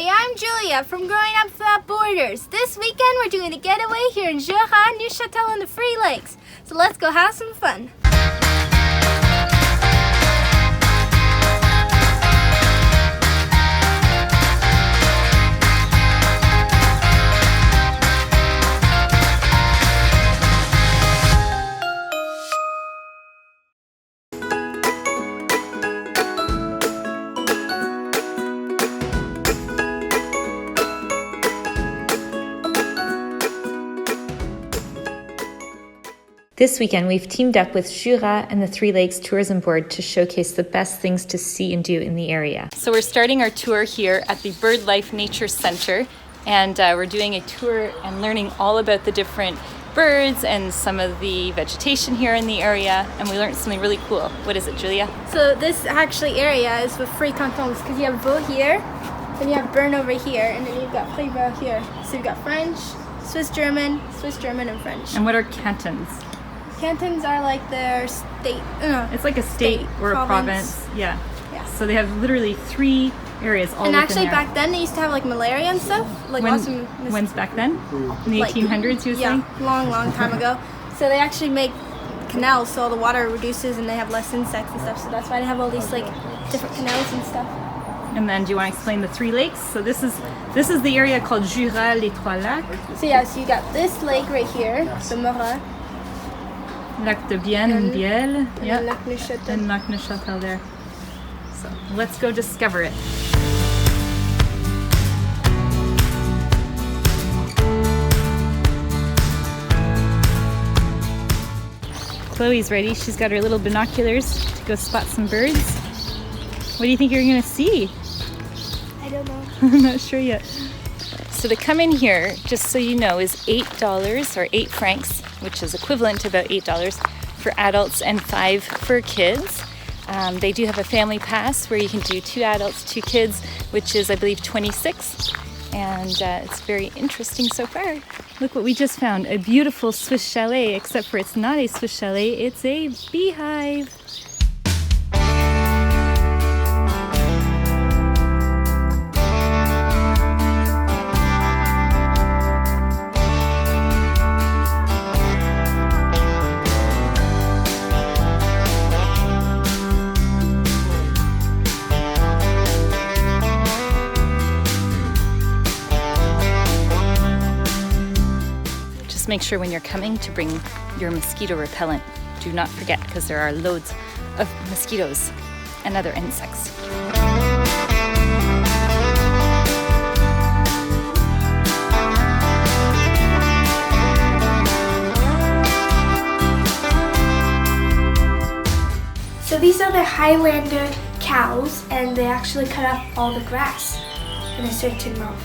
Hi, I'm Julia from Growing Up Without Borders. This weekend we're doing a getaway here in Jura Neuchâtel in the Three-Lakes. So let's go have some fun. This weekend, we've teamed up with Jura and the Three-Lakes Tourism Board to showcase the best things to see and do in the area. So we're starting our tour here at the BIRDLIFE Nature Center, and we're doing a tour and learning all about the different birds and some of the vegetation here in the area, and we learned something really cool. What is it, Julia? So this actually area is with three cantons because you have Vaud here, then you have Bern over here, and then you've got Prévost here. So you've got French, Swiss German, and French. And what are cantons? Cantons are like their state. It's like a state or a province. Yeah. So they have literally 3 areas all and within actually there. Back then they used to have like malaria and stuff. Like when's back then? In the 1800s, you were saying? Yeah, long time ago. So they actually make canals so all the water reduces and they have less insects and stuff. So that's why they have all these like different canals and stuff. And then do you want to explain the 3 lakes? So this is the area called Jura Three-Lakes. So yeah, so you got this lake right here, the Morat. Lac de Bienne and Bielle, yeah, Lac Neuchâtel. And Lac Neuchâtel there. So let's go discover it. Chloe's ready. She's got her little binoculars to go spot some birds. What do you think you're gonna see? I don't know. I'm not sure yet. So to come in here, just so you know, is $8 or 8 francs, which is equivalent to about $8 for adults and 5 for kids. They do have a family pass where you can do 2 adults, 2 kids, which is, I believe, 26. And it's very interesting so far. Look what we just found, a beautiful Swiss chalet, except for it's not a Swiss chalet, it's a beehive. Make sure when you're coming to bring your mosquito repellent. Do not forget, because there are loads of mosquitoes and other insects. So these are the Highlander cows, and they actually cut up all the grass in a certain month.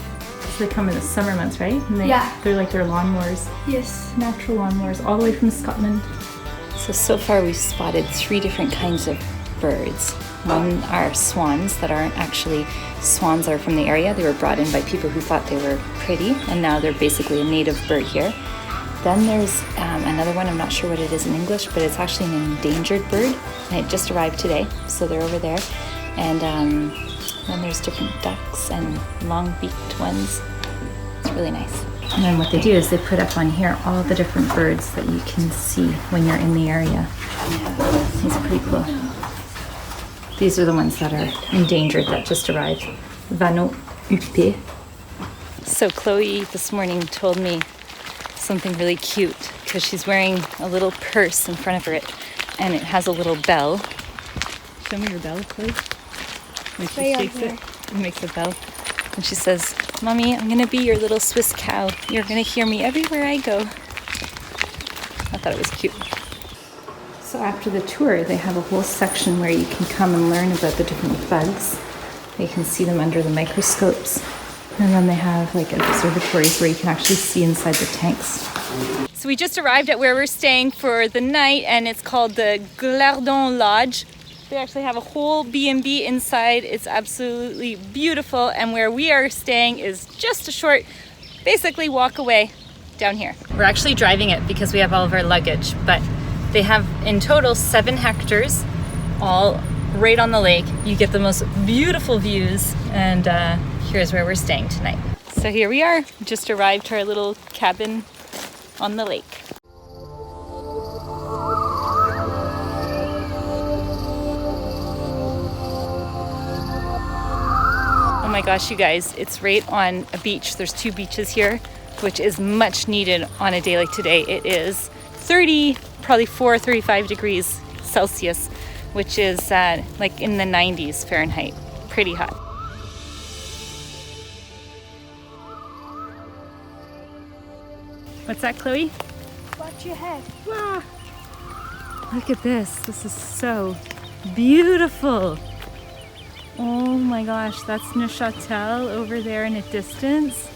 They come in the summer months, right? And they're like their lawnmowers. Yes. Natural lawnmowers, all the way from Scotland. So far we've spotted 3 different kinds of birds. One are swans that aren't actually swans that are from the area. They were brought in by people who thought they were pretty, and now they're basically a native bird here. Then there's another one, I'm not sure what it is in English, but it's actually an endangered bird, and it just arrived today, so they're over there. And then there's different ducks and long-beaked ones. It's really nice. And then what they do is they put up on here all the different birds that you can see when you're in the area. It's pretty cool. These are the ones that are endangered that just arrived. Vanneau huppé. So Chloe this morning told me something really cute because she's wearing a little purse in front of her and it has a little bell. Show me your bell, Chloe. When she shakes it, it makes a bell. And she says, "Mommy, I'm gonna be your little Swiss cow. You're gonna hear me everywhere I go." I thought it was cute. So after the tour, they have a whole section where you can come and learn about the different bugs. You can see them under the microscopes. And then they have like observatories where you can actually see inside the tanks. So we just arrived at where we're staying for the night, and it's called the Glardon Lodge. They actually have a whole B&B inside. It's absolutely beautiful, and where we are staying is just a short, basically walk away down here. We're actually driving it because we have all of our luggage, but they have in total 7 hectares, all right on the lake. You get the most beautiful views, and here's where we're staying tonight. So here we are, just arrived to our little cabin on the lake. Oh my gosh, you guys, it's right on a beach. There's 2 beaches here, which is much needed on a day like today. It is 30, probably 35 degrees Celsius, which is like in the 90s Fahrenheit. Pretty hot. What's that, Chloe? Watch your head. Ah, look at this. This is so beautiful. Oh my gosh, that's Neuchatel over there in a distance.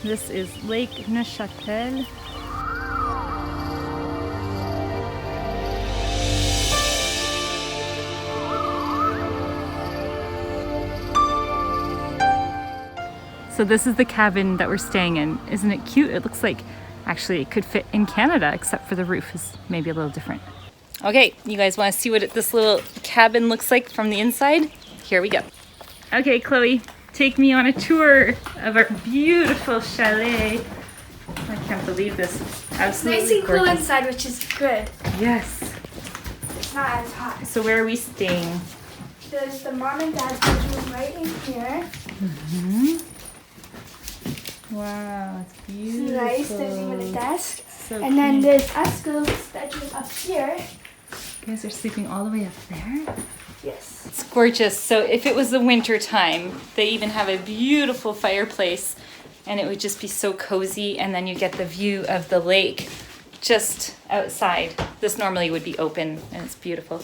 This is Lac Neuchâtel. So this is the cabin that we're staying in. Isn't it cute? It looks like actually it could fit in Canada, except for the roof is maybe a little different. Okay, you guys want to see what this little cabin looks like from the inside? Here we go. Okay, Chloe, take me on a tour of our beautiful chalet. I can't believe this. It's absolutely Nice and cool gorgeous. inside, which is good. Yes. It's not as hot. So where are we staying? There's the mom and dad's bedroom right in here. Wow, it's It's beautiful. nice. There's even a desk. So And then cute. there's us girls' bedroom up here. You guys are sleeping all the way up there? Yes. It's gorgeous. So if it was the winter time, they even have a beautiful fireplace and it would just be so cozy, and then you get the view of the lake just outside. This normally would be open and it's beautiful.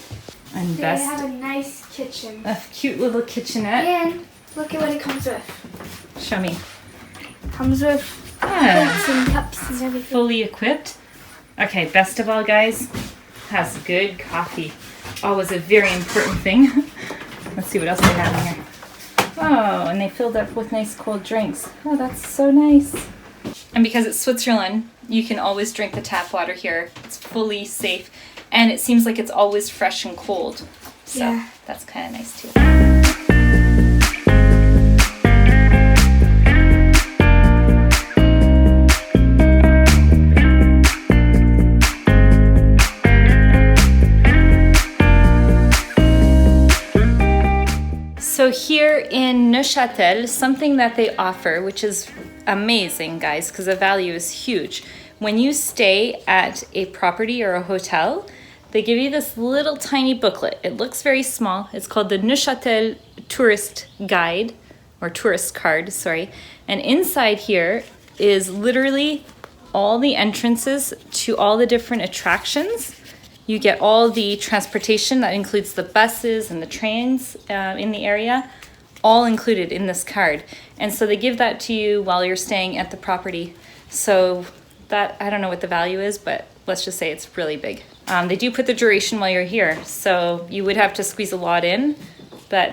And They have a nice kitchen. a cute little kitchenette. And look at what it comes with. Show me. Comes with plates and cups and everything. Fully equipped. Okay, best of all, guys, has good coffee. Always a very important thing. Let's see what else they have in here. Oh, and they filled up with nice cold drinks. Oh, that's so nice. And because it's Switzerland, you can always drink the tap water here. It's fully safe, and it seems like it's always fresh and cold. So Yeah. that's kind of nice too. So here in Neuchatel, something that they offer, which is amazing, guys, because the value is huge. When you stay at a property or a hotel, they give you this little tiny booklet. It looks very small. It's called the Neuchatel Tourist Guide, or Tourist Card, sorry. And inside here is literally all the entrances to all the different attractions. You get all the transportation, that includes the buses and the trains in the area, all included in this card. And so they give that to you while you're staying at the property. So that, I don't know what the value is, but let's just say it's really big. They do put the duration while you're here, so you would have to squeeze a lot in, but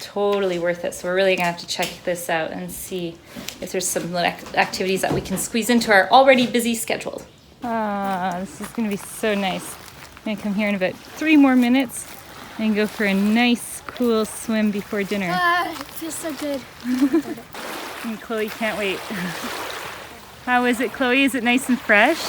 totally worth it. So we're really gonna have to check this out and see if there's some activities that we can squeeze into our already busy schedule. Ah, this is gonna be so nice. I'm gonna come here in about 3 more minutes and go for a nice, cool swim before dinner. It feels so good. And Chloe can't wait. How is it, Chloe? Is it nice and fresh?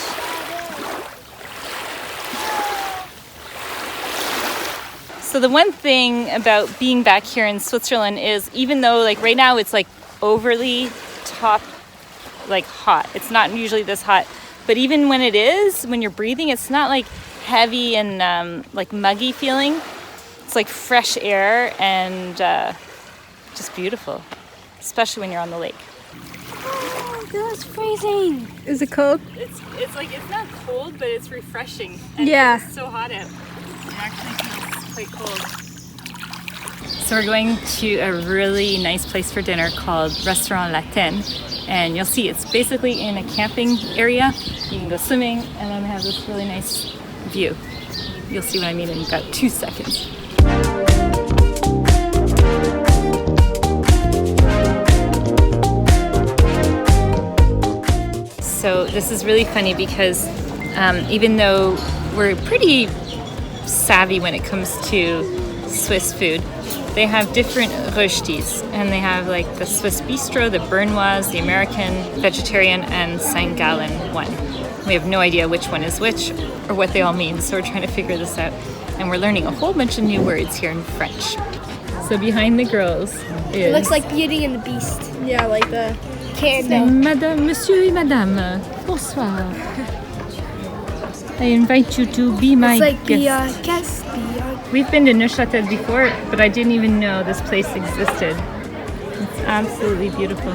So the one thing about being back here in Switzerland is, even though like right now it's like overly like hot, it's not usually this hot, but even when it is, when you're breathing, it's not like heavy and like muggy feeling. It's like fresh air and just beautiful, especially when you're on the lake. Oh, that's freezing. Is it cold? It's like, it's not cold, but it's refreshing. And Yeah. it's so hot out. It actually feels quite cold. So we're going to a really nice place for dinner called Restaurant LATENE. And you'll see it's basically in a camping area. You can go swimming and then have this really nice view. You'll see what I mean in about 2 seconds. So this is really funny because even though we're pretty savvy when it comes to Swiss food, they have different röstis, and they have like the Swiss bistro, the Bernoise, the American, vegetarian, and St. Gallen one. We have no idea which one is which or what they all mean, so we're trying to figure this out. And we're learning a whole bunch of new words here in French. So behind the girls is... It looks like Beauty and the Beast. Yeah, like the Candle. Madame, Monsieur et Madame, bonsoir. I invite you to be my It's like guest. guest. We've been to Neuchatel before, but I didn't even know this place existed. It's absolutely beautiful.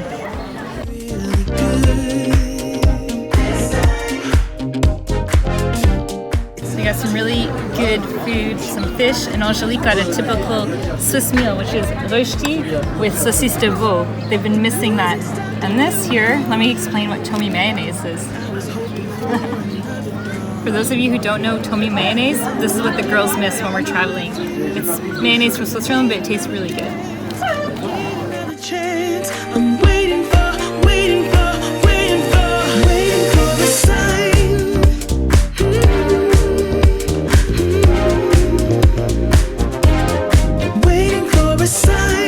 So we got some really good food, some fish, and Angelique got a typical Swiss meal, which is rösti with saucisse de veau. They've been missing that. And this here, let me explain what Tomi mayonnaise is. For those of you who don't know Tomi mayonnaise, this is what the girls miss when we're traveling. It's mayonnaise from Switzerland, but it tastes really good. I'm waiting for the sign. Waiting for a sign.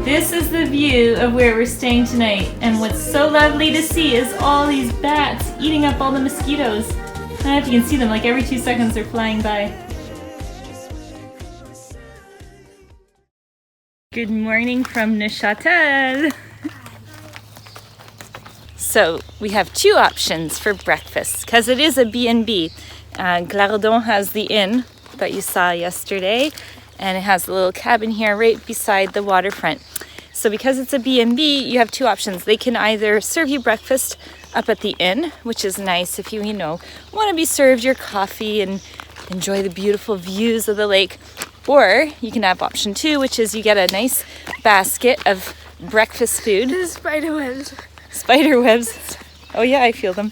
This is the view of where we're staying tonight, and what's so lovely to see is all these bats eating up all the mosquitoes. I don't know if you can see them, like every 2 seconds they're flying by. Good morning from Neuchatel. So we have 2 options for breakfast because it is a B&B. Glaredon has the inn that you saw yesterday, and it has a little cabin here right beside the waterfront. So because it's a B&B, you have 2 options. They can either serve you breakfast up at the inn, which is nice if you want to be served your coffee and enjoy the beautiful views of the lake. Or you can have option 2, which is you get a nice basket of breakfast food. This is spider webs. Spider webs. Oh yeah, I feel them.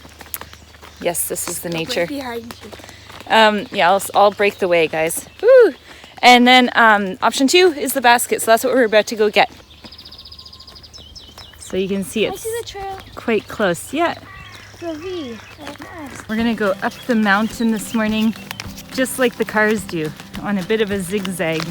Yes, this is the nature. Right behind you. Yeah, I'll break the way, guys. Woo! And then option 2 is the basket, so that's what we're about to go get. So you can see I it's see the trail. quite close. Yeah. The V. We're gonna go up the mountain this morning, just like the cars do, on a bit of a zigzag.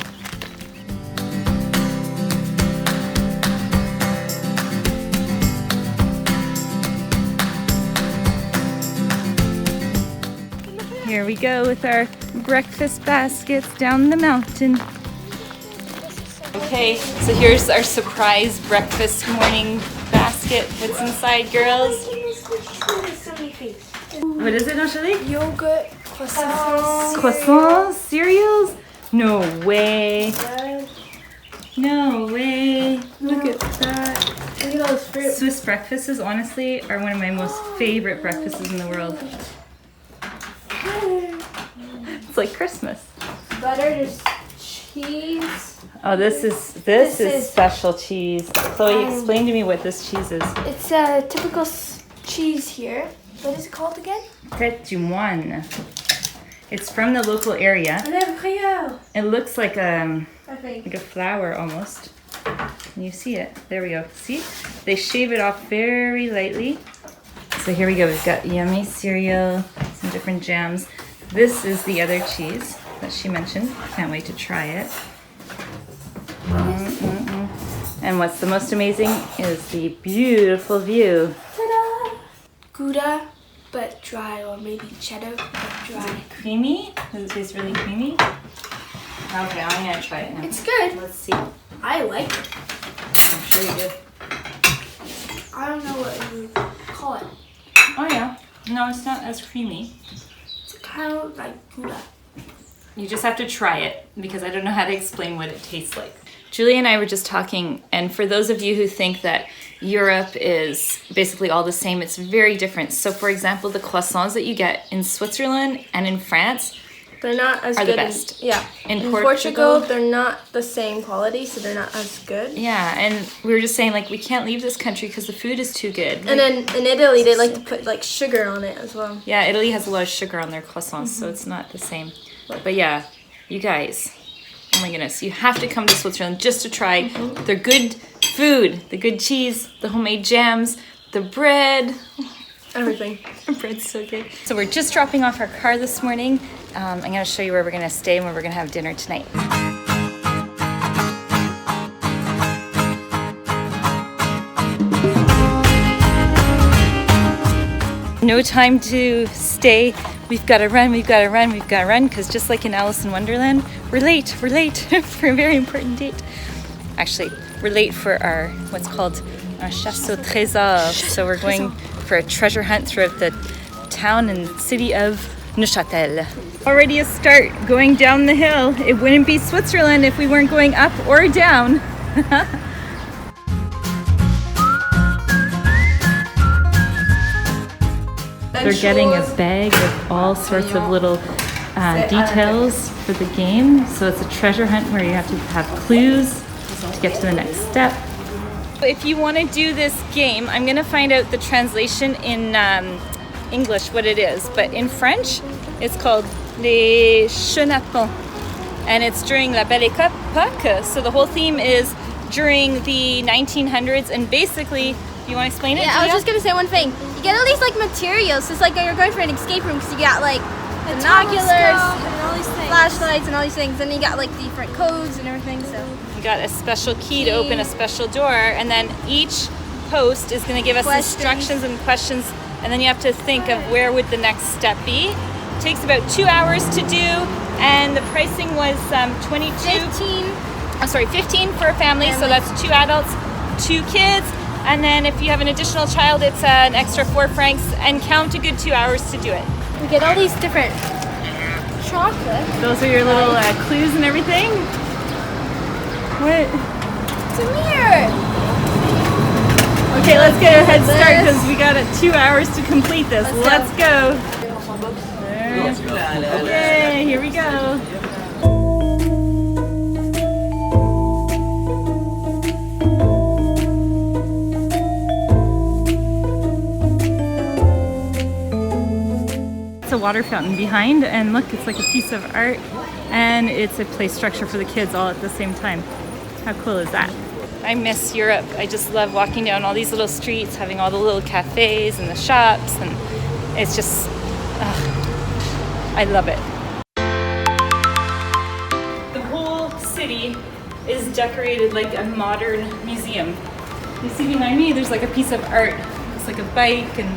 Here we go with our breakfast baskets down the mountain. Okay, so here's our surprise breakfast morning basket. What's inside, girls? What is it, Angelique? Yogurt, croissants. Croissants? Cereals? No way. No way. Look at that. Look at those fruit. Swiss breakfasts honestly are one of my most favorite breakfasts in the world. It's like Christmas. Butter, there's cheese. Oh, this is special cheese. Chloe, explain to me what this cheese is. It's a typical cheese here. What is it called again? Tête de Moine. It's from the local area. It looks like a flower almost. Can you see it? There we go. See? They shave it off very lightly. So here we go. We've got yummy cereal, some different jams. This is the other cheese that she mentioned. Can't wait to try it. And what's the most amazing is the beautiful view. Ta-da! Gouda, but dry, or maybe cheddar, but dry. Creamy? Does it taste really creamy? Okay, I'm gonna try it now. It's good. Let's see. I like it. I'm sure you do. I don't know what you call it. Oh yeah. No, it's not as creamy. It's kind of like Gouda. You just have to try it because I don't know how to explain what it tastes like. Julie and I were just talking, and for those of you who think that Europe is basically all the same, it's very different. So for example, the croissants that you get in Switzerland and in France They're not as are good. the best. In Portugal, they're not the same quality, so they're not as good. Yeah, and we were just saying, like, we can't leave this country because the food is too good. And then in Italy, they like to put like sugar on it as well. Yeah, Italy has a lot of sugar on their croissants, so it's not the same. But yeah, you guys, oh my goodness, you have to come to Switzerland just to try their good food, the good cheese, the homemade jams, the bread. Everything. The bread's so good. So we're just dropping off our car this morning, I'm going to show you where we're going to stay and where we're going to have dinner tonight. No time to stay. We've got to run, because just like in Alice in Wonderland, we're late for a very important date. Actually, we're late for our, what's called our chasse au trésor. So we're going for a treasure hunt throughout the town and city of Neuchatel. Already a start going down the hill. It wouldn't be Switzerland if we weren't going up or down. They're getting a bag with all sorts of little details for the game. So it's a treasure hunt where you have to have clues to get to the next step. If you want to do this game, I'm going to find out the translation in English what it is, but in French it's called Les Chenapons, and it's during La Belle Époque. So the whole theme is during the 1900s, and basically, you want to explain it? Yeah, I was just gonna say one thing. You get all these like materials. It's like you're going for an escape room because you got like binoculars, flashlights, and all these things. And you got like different codes and everything. So you got a special key to open a special door, and then each host is going to give us instructions and questions, and then you have to think of where would the next step be. It takes about 2 hours to do, and the pricing was 15 for a family. So that's 2 adults, 2 kids. And then if you have an additional child, it's an extra 4 francs, and count a good 2 hours to do it. we get all these different chocolate. Those are your little clues and everything? What? It's a mirror. Okay, let's get a head start because we got 2 hours to complete this. Let's go. Yay, here we go. It's a water fountain behind, and look, it's like a piece of art, and it's a play structure for the kids all at the same time. How cool is that? I miss Europe. I just love walking down all these little streets, having all the little cafes and the shops, and it's just, I love it. The whole city is decorated like a modern museum. You see behind me, there's like a piece of art. It's like a bike, and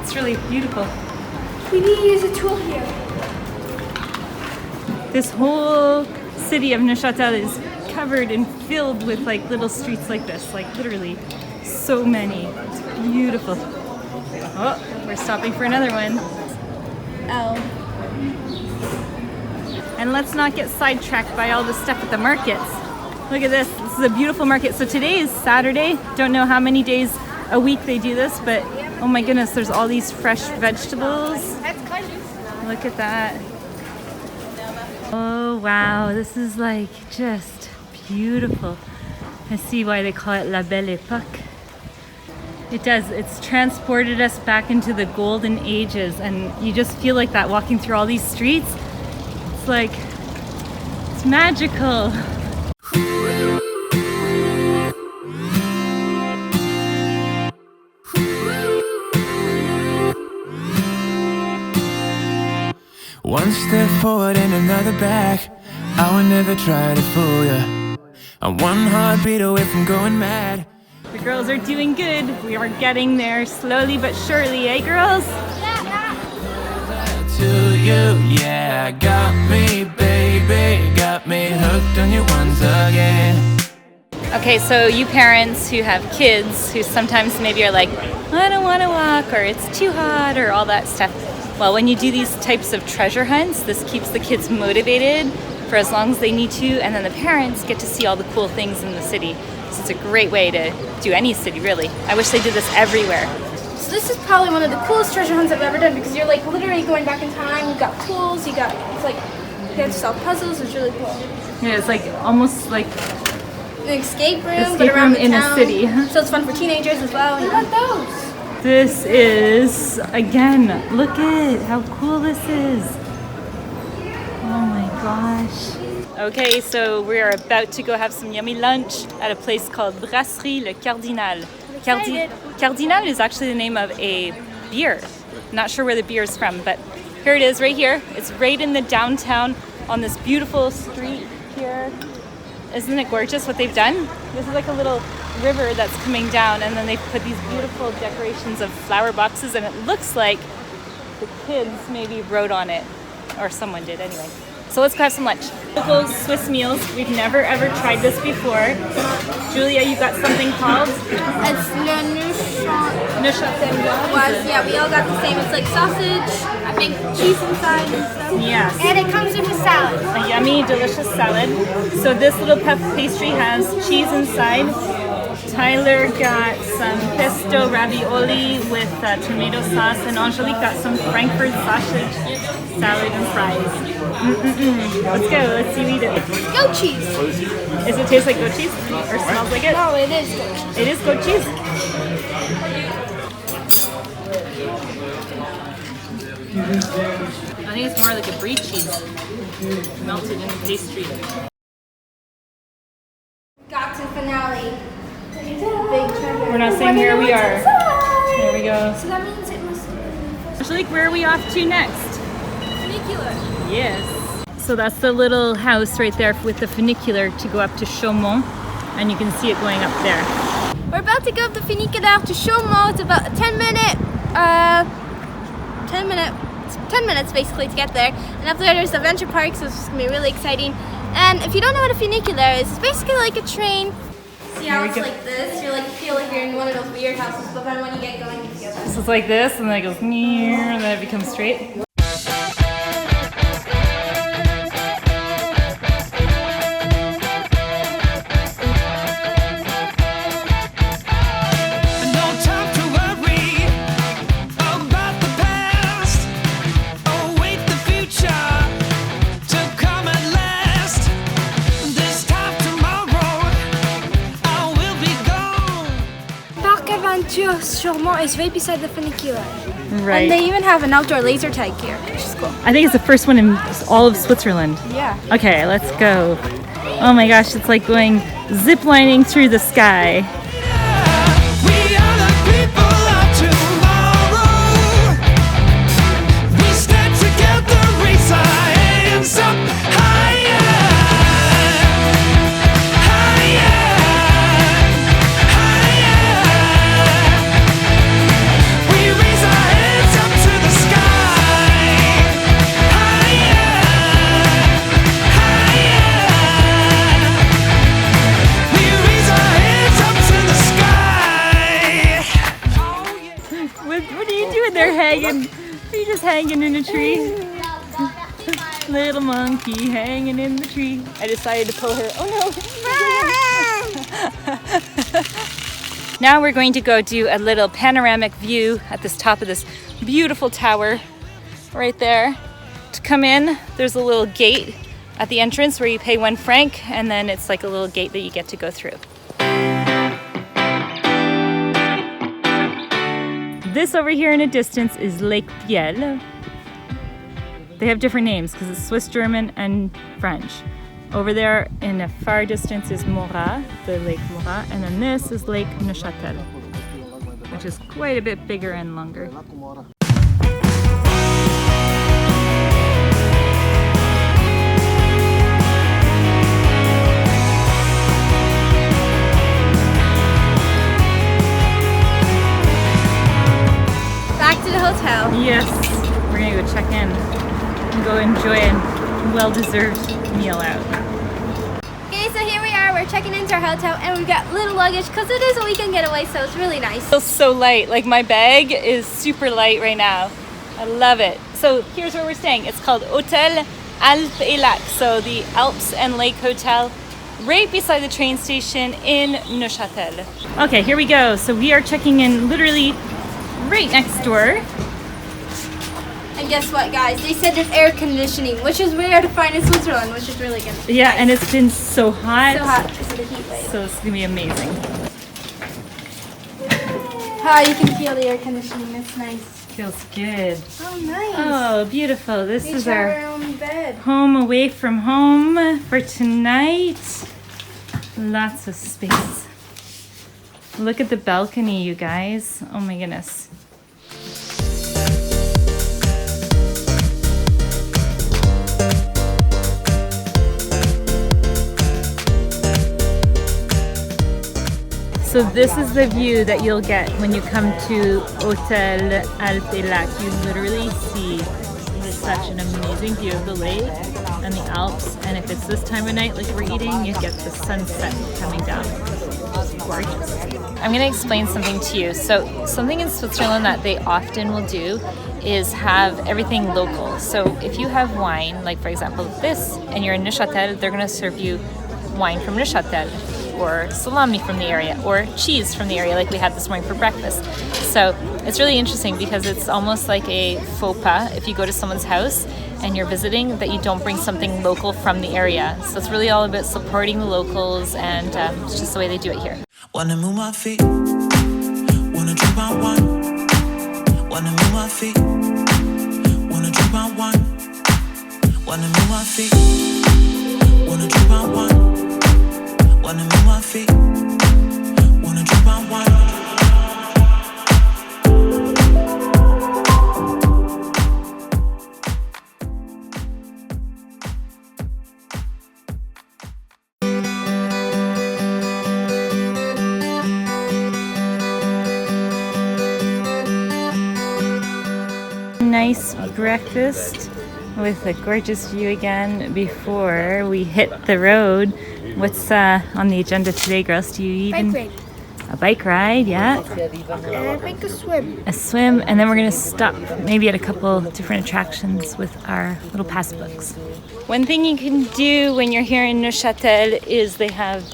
it's really beautiful. We need to use a tool here. This whole city of Neuchatel is covered and filled with like little streets like this, like literally so many. It's beautiful. Oh, we're stopping for another one. Oh. And let's not get sidetracked by all the stuff at the markets. Look at this. This is a beautiful market. So today is Saturday. Don't know how many days a week they do this, but oh my goodness, there's all these fresh vegetables. Look at that. Oh wow, this is like just beautiful. I see why they call it La Belle Époque. It does, it's transported us back into the golden ages, and you just feel like that walking through all these streets. It's like, it's magical. One step forward and another back. I would never try to fool ya. I'm one heartbeat away from going mad. The girls are doing good. We are getting there slowly but surely, eh girls? To you, yeah, got me, baby, got me hooked on you once again. Okay, so you parents who have kids who sometimes maybe are like, I don't want to walk, or it's too hot, or all that stuff. Well, when you do these types of treasure hunts, this keeps the kids motivated for as long as they need to, and then the parents get to see all the cool things in the city. So it's a great way to do any city, really. I wish they did this everywhere. So this is probably one of the coolest treasure hunts I've ever done because you're like literally going back in time. You've got tools. It's like you have to solve puzzles. It's really cool. Yeah, it's like almost like An escape room, but around the in town. a city. So it's fun for teenagers as well. What about those? This is, again, look at how cool this is. Oh my gosh. Okay, so we're about to go have some yummy lunch at a place called Brasserie Le Cardinal. Cardinal is actually the name of a beer. Not sure where the beer is from, but Here it is, right here. It's right in the downtown on this beautiful street here. Isn't it gorgeous what they've done? This is like a little river that's coming down, and then they've put these beautiful decorations of flower boxes, and it looks like the kids maybe wrote on it, or someone did anyway. So let's go have some lunch. Local Swiss meals. We've never ever tried this before. Julia, you got something called? It's le Neuchatel. Yeah, we all got the same. It's like sausage, I think cheese inside and stuff. Yes. And it comes with a salad. A yummy, delicious salad. So this little puff pastry has cheese inside. Tyler got some pesto ravioli with tomato sauce, and Angelique got some Frankfurt sausage salad and fries. Let's go. Let's see you eat it. Goat cheese. Does it taste like goat cheese? Or smells like it? No, it is goat cheese. It is goat cheese. I think it's more like a brie cheese melted in the pastry. Got to finale. Big treasure. We're not saying where we are. There we go. So that means it must be Angelique, where are we off to next? funicular. Yes. So that's the little house right there with the funicular to go up to Chaumont, and you can see it going up there. We're about to go up the funicular to Chaumont. It's about a 10 minutes basically to get there. And up there there's the adventure park, so it's gonna be really exciting. And if you don't know what a funicular is, it's basically like a train. See how it's like this? You're like feel like you're in one of those weird houses, but then when you get going, you feel that. So it's like this, and then it goes near, and then it becomes straight. Chaumont is right beside the funicular. Right. And they even have an outdoor laser tag here, which is cool. I think it's the first one in all of Switzerland. Yeah. Okay, let's go. Oh my gosh, it's like going ziplining through the sky. What are you doing there hanging? Are you just hanging in a tree? Little monkey hanging in the tree. I decided to pull her. Oh no! Now we're going to go do a little panoramic view at this top of this beautiful tower right there. To come in, there's a little gate at the entrance where you pay 1 franc, and then it's like a little gate that you get to go through. This over here in a distance is Lake Biel. They have different names because it's Swiss, German, and French. Over there in a far distance is Morat, the Lake Morat, and then this is Lake Neuchatel, which is quite a bit bigger and longer. Back to the hotel. Yes, we're gonna go check in and go enjoy a well-deserved meal out. Okay, so here we are. We're checking into our hotel, and we've got little luggage because it is a weekend getaway, so it's really nice. It feels so light. Like my bag is super light right now. I love it. So here's where we're staying. It's called Hotel Alpes et Lac, so the Alps and Lake Hotel, right beside the train station in Neuchatel. Okay, here we go. So we are checking in literally right next door. And guess what, guys? They said there's air conditioning, which is rare to find in Switzerland, which is really good. Yeah, and it's been so hot. So hot because of the heat wave. So it's gonna be amazing. Oh, you can feel the air conditioning. It's nice. Feels good. Oh, nice. Oh, beautiful. This We is each have our our own bed. home away from home for tonight. Lots of space. Look at the balcony, you guys. Oh my goodness. So this is the view that you'll get when you come to Hotel Alpes et Lac. You literally see such an amazing view of the lake and the Alps, and if it's this time of night like we're eating, you get the sunset coming down. It's gorgeous. I'm going to explain something to you. So something in Switzerland that they often will do is have everything local. So if you have wine, like for example this, and you're in Neuchatel, they're going to serve you wine from Neuchatel, or salami from the area, or cheese from the area like we had this morning for breakfast. So it's really interesting because it's almost like a faux pas if you go to someone's house and you're visiting that you don't bring something local from the area. So it's really all about supporting the locals, and it's just the way they do it here. Wanna move my feet, wanna drink my wine. Wanna move my feet, wanna drink my wine. Wanna move my feet, wanna drink my wine. Wanna move my feet, wanna drink my wine. Nice breakfast with a gorgeous view again before we hit the road. What's on the agenda today, girls? Do you even... Bike ride. A bike ride, yeah. And I think a swim. A swim, and then we're going to stop maybe at a couple different attractions with our little pass books. One thing you can do when you're here in Neuchatel is they have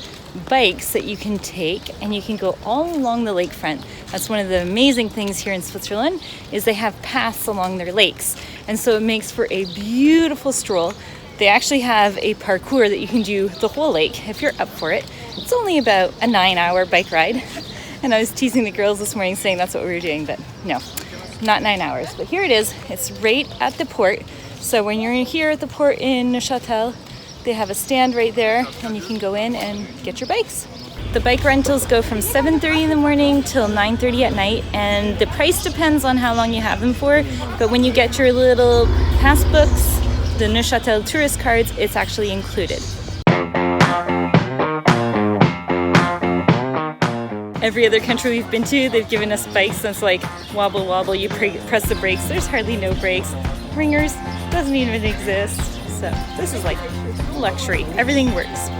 bikes that you can take, and you can go all along the lakefront. That's one of the amazing things here in Switzerland, is they have paths along their lakes, and so it makes for a beautiful stroll. They actually have a parkour that you can do the whole lake if you're up for it. It's only about a 9-hour bike ride, and I was teasing the girls this morning saying that's what we were doing, but no, not 9 hours. But here it is. It's right at the port. So when you're here at the port in Neuchatel, they have a stand right there, and you can go in and get your bikes. The bike rentals go from 7:30 in the morning till 9:30 at night, and the price depends on how long you have them for. But when you get your little pass books, the Neuchatel tourist cards, it's actually included. Every other country we've been to, they've given us bikes that's like wobble wobble, you press the brakes, there's hardly no brakes. Ringers doesn't even exist. So this is like luxury, everything works.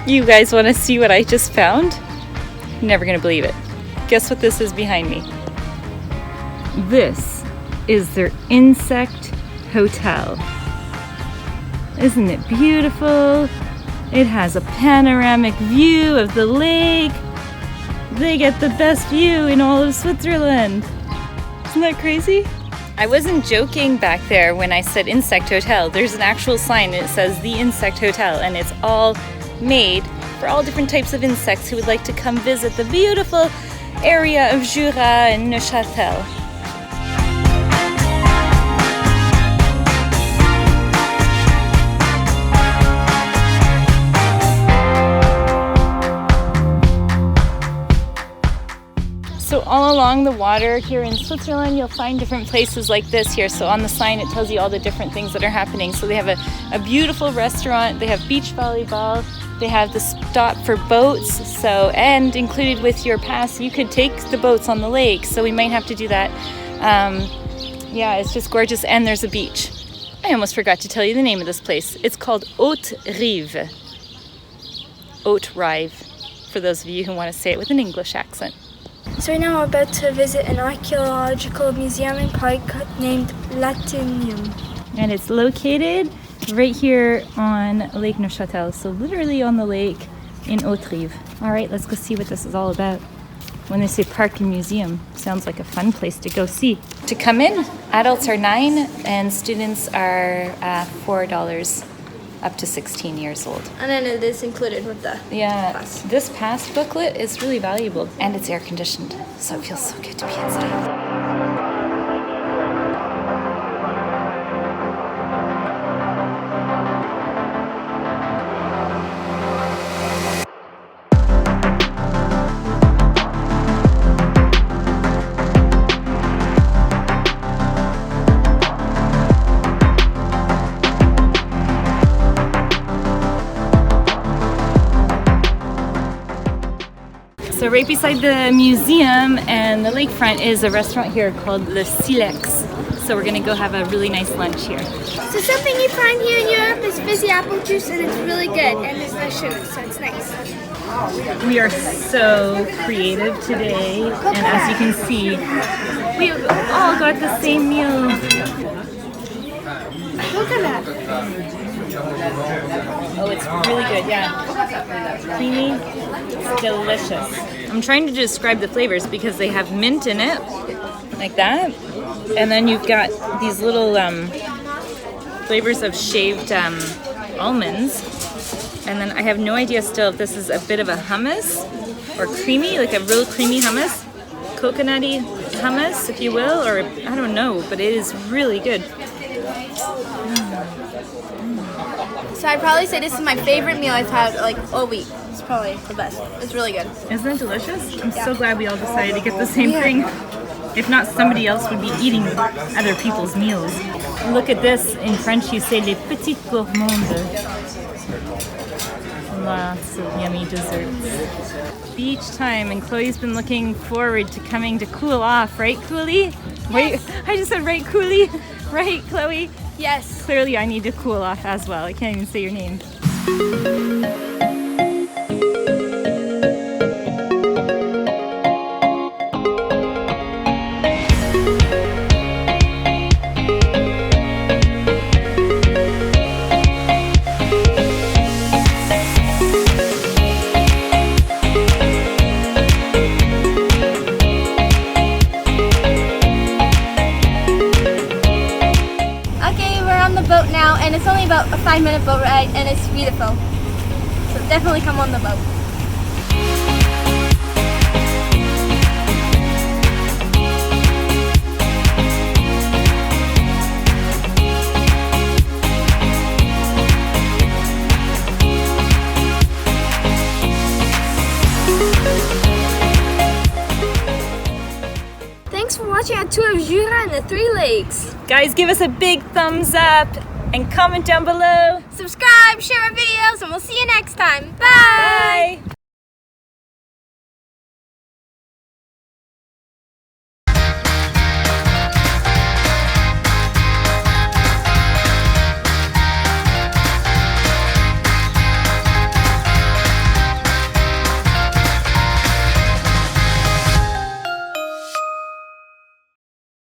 You guys want to see what I just found? You're never going to believe it. Guess what this is behind me? This is their insect hotel. Isn't it beautiful? It has a panoramic view of the lake. They get the best view in all of Switzerland. Isn't that crazy? I wasn't joking back there when I said insect hotel. There's an actual sign and it says the insect hotel, and it's all made for all different types of insects who would like to come visit the beautiful area of Jura and Neuchatel. So all along the water here in Switzerland, you'll find different places like this here. So on the sign, it tells you all the different things that are happening. So they have a beautiful restaurant, they have beach volleyball, they have the stop for boats. So, and included with your pass, you could take the boats on the lake. So we might have to do that. Yeah, it's just gorgeous. And there's a beach. I almost forgot to tell you the name of this place. It's called HAUTERIVE. HAUTERIVE, for those of you who want to say it with an English accent. So right now we're about to visit an archaeological museum and park named LATENE. And it's located right here on Lake Neuchatel, so literally on the lake in HAUTERIVE. All right, let's go see what this is all about. When they say park and museum, sounds like a fun place to go see. To come in, adults are $9 and students are $4 up to 16 years old. And then it is included with the pass. This pass booklet is really valuable, and it's air conditioned, so it feels so good to be inside. So right beside the museum and the lakefront is a restaurant here called Le Silex. So we're gonna go have a really nice lunch here. So something you find here in Europe is fizzy apple juice, and it's really good, and there's no sugar, so it's nice. We are so creative today, and as you can see, we've all got the same meal. Coconut. Oh, it's really good, yeah. Creamy, it's delicious. I'm trying to describe the flavors because they have mint in it, like that. And then you've got these little flavors of shaved almonds. And then I have no idea still if this is a bit of a hummus or creamy, like a real creamy hummus. Coconutty hummus, if you will, or I don't know, but it is really good. So I'd probably say this is my favorite meal I've had like all week. It's probably the best. It's really good. Isn't it delicious? I'm so glad we all decided to get the same thing. If not, somebody else would be eating other people's meals. Look at this. In French, you say les petites gourmandes. Lots of yummy desserts. Beach time, and Chloe's been looking forward to coming to cool off, right, Cooley? Wait, I just said right, Cooley? Right, Chloe? Yes. Clearly, I need to cool off as well. I can't even say your name. Boat now, and it's only about a 5-minute boat ride, and it's beautiful. So definitely come on the boat. Thanks for watching our tour of Jura and the Three-Lakes. Guys, give us a big thumbs up and comment down below. Subscribe, share our videos, and we'll see you next time. Bye! Bye!